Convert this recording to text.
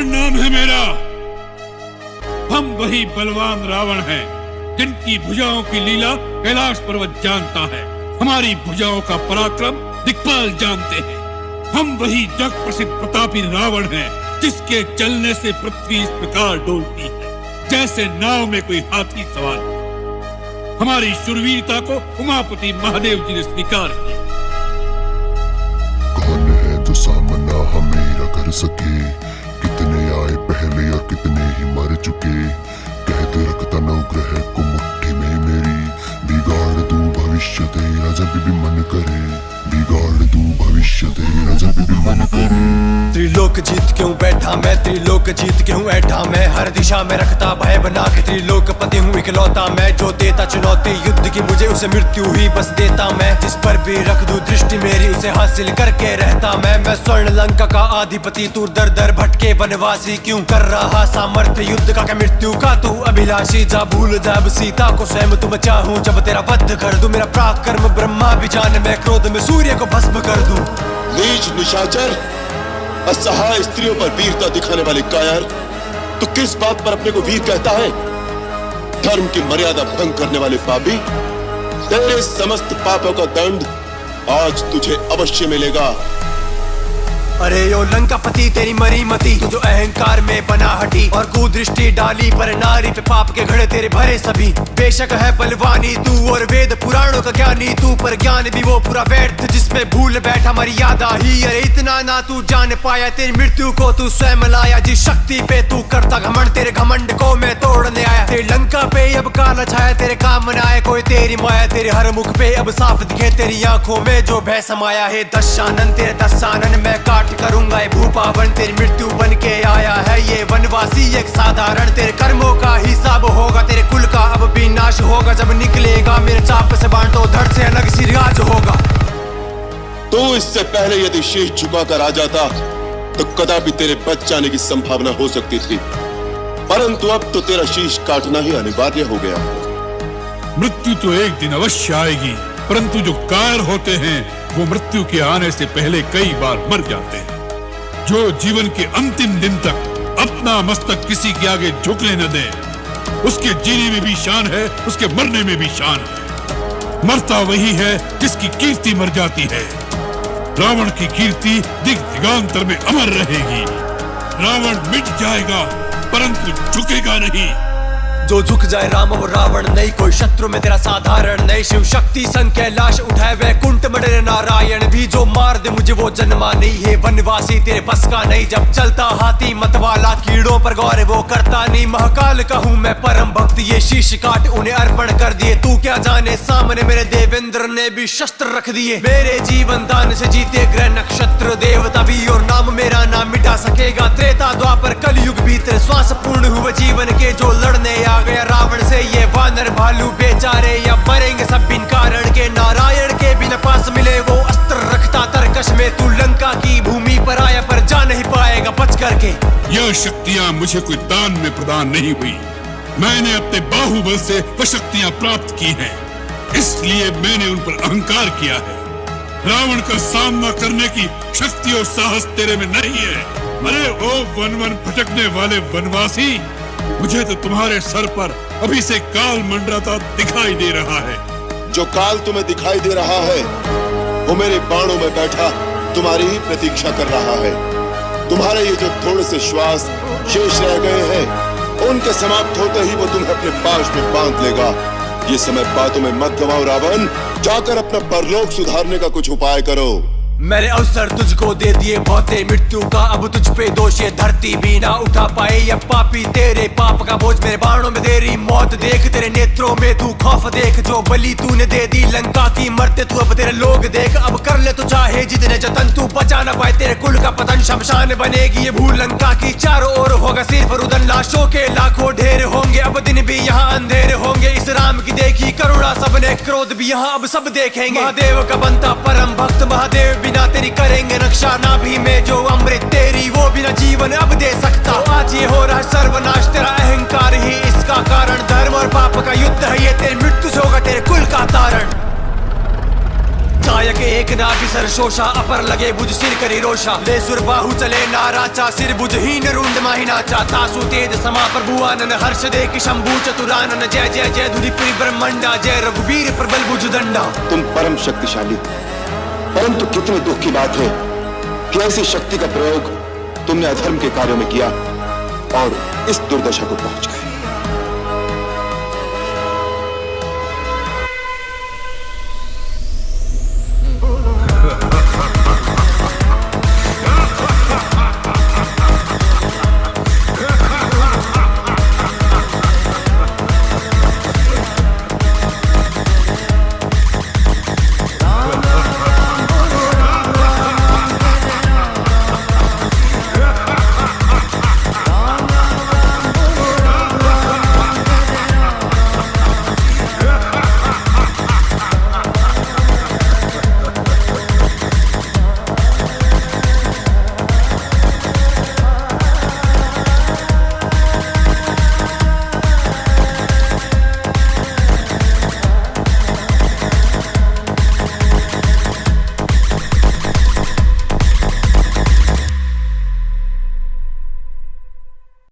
रावण नाम है मेरा। हम वही बलवान रावण हैं जिनकी भुजाओं की लीला कैलाश पर्वत जानता है। हमारी भुजाओं का पराक्रम दिक्पाल जानते हैं। हम वही जग प्रसिद्ध प्रतापी रावण हैं जिसके चलने से पृथ्वी इस प्रकार डोलती है जैसे नाव में कोई हाथी सवार। हमारी शूरवीरता को उमापति महादेव जी ने स्वीकार किया। कौन है जो सामना हमें कर सके, कितने आए पहले और कितने ही मर चुके। कहते रखता नवग्रह को मुट्ठी में मेरी, बिगाड़ दूं भविष्य तेरा जब भी मन करे, बिगाड़ दूं भविष्य तेरा जब भी मन करे। त्रिलोक जीत क्यों बैठा मैं, त्रिलोक जीत क्यों ऐठा मैं, हर दिशा में रखता भय बना के त्रिलोकपति हूँ इकलौता मैं। जो देता चुनौती युद्ध की मुझे उसे मृत्यु ही बस देता मैं। जिस पर भी रख दूं दृष्टि मेरी उसे हासिल करके रहता मैं स्वर्ण लंका का अधिपति तू दर दर भटके वनवासी क्यों कर रहा सामर्थ्य युद्ध का क्या मृत्यु का तू अभिलाषी। जा भूल जा अब सीता को स्वयं तुम चाहूं जब तेरा वध कर दूं। मेरा पराक्रम ब्रह्मा भी जाने मैं क्रोध में सूर्य को भस्म कर दूं। नीच निशाचर, असहाय स्त्रियों पर वीरता दिखाने वाले कायर, तू किस बात पर अपने को वीर कहता है? धर्म की मर्यादा भंग करने वाले पापी, तेरे समस्त पापों का दंड आज तुझे अवश्य मिलेगा। अरे यो लंकापति तेरी मरी मती, तू जो अहंकार में बना हटी और कुदृष्टि डाली पर नारी पे पाप के घड़े तेरे भरे सभी। बेशक है बलवानी तू और वेद पुराणों का ज्ञानी तू, पर ज्ञान भी वो पूरा व्यर्थ जिसमें भूल बैठा मर्यादा ही। अरे इतना ना तू जान पाया तेरी मृत्यु को तू स्वयं लाया। जिस शक्ति पे तू करता घमंड तेरे घमंड को मैं तोड़ने आया। तेरी लंका पे अब काला छाया तेरे काम न आए कोई तेरी माया। तेरे हर मुख पे अब साफ दिखे तेरी आंखों में जो भय समाया है। दशानन तेरे दशानन मैं काट करूंगा ये भूपावन, तेरी मृत्यु बन के आया है ये वनवासी एक साधारण। तेरे कर्मों का हिसाब होगा, तेरे कुल का अब भी नाश होगा। जब निकलेगा मेरे चाप से बाण तो धड़ से अलग सी राज होगा। तो इससे पहले यदि शीश झुकाकर आ जाता तो कदापि तेरे बच जाने की संभावना हो सकती थी, परंतु अब तो तेरा शीश काटना ही अनिवार्य हो गया। मृत्यु तो एक दिन अवश्य आएगी, परंतु जो कायर होते हैं वो मृत्यु के आने से पहले कई बार मर जाते हैं। जो जीवन के अंतिम दिन तक अपना मस्तक किसी के आगे झुकने न दे, उसके जीने में भी शान है, उसके मरने में भी शान है। मरता वही है जिसकी कीर्ति मर जाती है। रावण की कीर्ति दिग दिगांतर में अमर रहेगी। रावण मिट जाएगा परंतु झुकेगा नहीं। जो झुक जाए राम वो रावण नहीं, कोई शत्रु में तेरा साधारण नहीं। शिव शक्ति संग कैलाश उठाए वैकुंठ मडरे नारायण भी, जो मार दे मुझे वो जन्मा नहीं है। वनवासी तेरे बस का नहीं, जब चलता हाथी मतवाला कीड़ों पर गौर वो करता नहीं। महाकाल का हूँ मैं परम भक्त, ये शीश काट उन्हें अर्पण कर दिए। तू क्या जाने सामने मेरे देवेंद्र ने भी शस्त्र रख दिए। मेरे जीवन दान से जीते ग्रह नक्षत्र देवता भी, और नाम मेरा नाम मिटा सकेगा त्रेता द्वापर कलयुग भी। तेरे श्वास पूर्ण हुए जीवन के जो लड़ने आ गया रावण से। ये वानर भालू बेचारे या मरेंगे सब बिन कारण के। नारायण के बिना पास मिले वो अस्त्र रखता तरकश में। तू लंका की भूमि पर आया पर जा नहीं पाएगा बच करके। यह शक्तियां मुझे कोई दान में प्रदान नहीं हुई, मैंने अपने बाहुबल से वह शक्तियां प्राप्त की हैं। इसलिए मैंने उन पर अहंकार किया है। रावण का सामना करने की शक्ति और साहस तेरे में नहीं है। अरे ओ वन वन भटकने वाले वनवासी, मुझे तो तुम्हारे सर पर अभी से काल मंडराता दिखाई दे रहा है। जो काल तुम्हें दिखाई दे रहा है वो मेरे बाणों में बैठा तुम्हारी ही प्रतीक्षा कर रहा है। तुम्हारे ये जो थोड़े से श्वास शेष रह गए हैं उनके समाप्त होते ही वो तुम्हें अपने पाश में बांध लेगा। ये समय बातों में मत गवाओ रावण, जाकर अपना परलोक सुधारने का कुछ उपाय करो। मैंने अवसर तुझको दे दिए बहुते मृत्यु का, अब तुझ पे दोष ये धरती भी ना उठा पाए। या पापी तेरे पाप का बोझ मेरे बाणों में तेरी मौत देख। तेरे नेत्रों में तू खौफ देख, जो बलि तूने दे दी लंका की मरते तू अब तेरे लोग देख। अब कर ले तो चाहे जितने जतन तू बचा न पाए, तेरे कुल का पतन शमशान बनेगी ये भूल लंका की। चारों ओर होगा सिर्फ रुदन, लाशों के लाखों ढेर होंगे। अब दिन भी यहाँ अंधेरे होंगे, इस राम की देखी करुणा सबने, क्रोध भी यहाँ अब सब देखेंगे। महादेव का बनता परम भक्त, महादेव बिना तेरी करेंगे रक्षा। ना भी मैं जो अमृत तेरी वो बिना जीवन अब दे सकता। तो आज ये हो रहा सर्वनाश, तेरा अहंकार ही इसका कारण। धर्म और पाप का युद्ध है ये, तेरी मृत्यु से होगा तेरे कुल का तारण। कायक एक नाभि सर शोषा अपर लगे बुझ सिर करी रोषा ले सुर बाहु चले नाराचा सिर बुझहीन रुंड माही नाचा तासु तेज समा प्रभुआनन हर्ष दे कि शंभु चतुरानन जय जय जय धुरीपुरी ब्रह्मंडा जय रघुवीर प्रबल भुज दंडा। तुम परम शक्तिशाली, परंतु कितने दुख की बात है कि ऐसी शक्ति का प्रयोग तुमने अधर्म के कार्यों में किया और इस दुर्दशा को पहुंच गए।